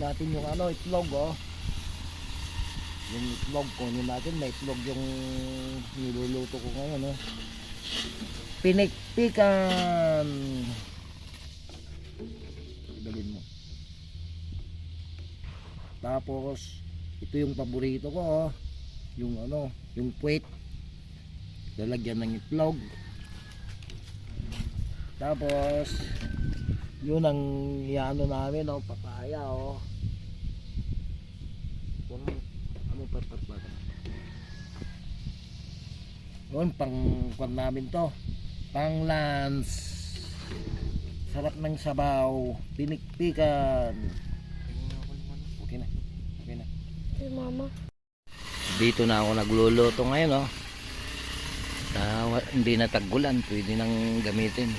natin yung ano, itlog oh. Yung itlog, kunin natin, may itlog yung niluluto ko ngayon oh. Pinikpikan. Dalhin mo. Tapos ito yung paborito ko oh. Yung ano, yung puwet. Lalagyan ng itlog. Tapos yun ang iano namin oh, papaya oh. Ano pat. Yun pang kwan namin to. Pang lunch. Sarap ng sabaw, pinikpikan. Okay na. Hey, mama. Dito na ako nagluluto ngayon oh. Hindi na tag-ulan, pwede nang gamitin.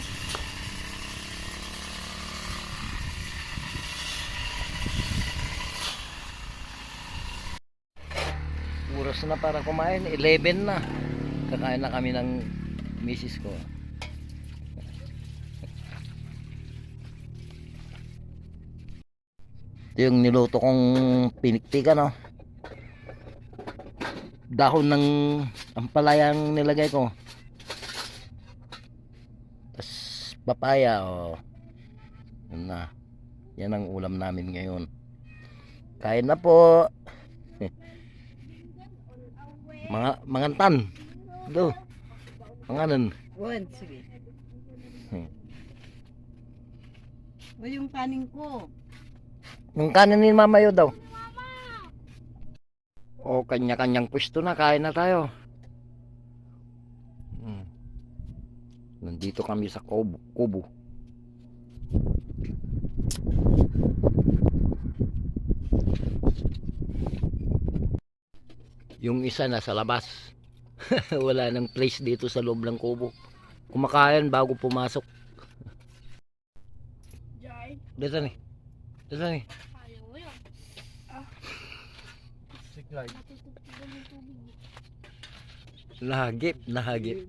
Oras na para kumain, 11 na. Kakain na kami ng misis ko. Ito yung niluto kong pinikpikan oh. Dahon ng ampalayang nilagay ko. Tapos papaya oh. Yan na. Yan ang ulam namin ngayon. Kain na po. Mangantan. Do. Manganan. One, sige. O yung kanin ko. Yung kanin ni Mama Yo daw. O kanya-kanyang pwesto na, kain na tayo. Nandito kami sa Kubo. Yung isa nasa labas. Wala nang place dito sa loob ng Kubo. Kumakain bago pumasok. Jai. Dito ni. Ayaw yan. Nahagip.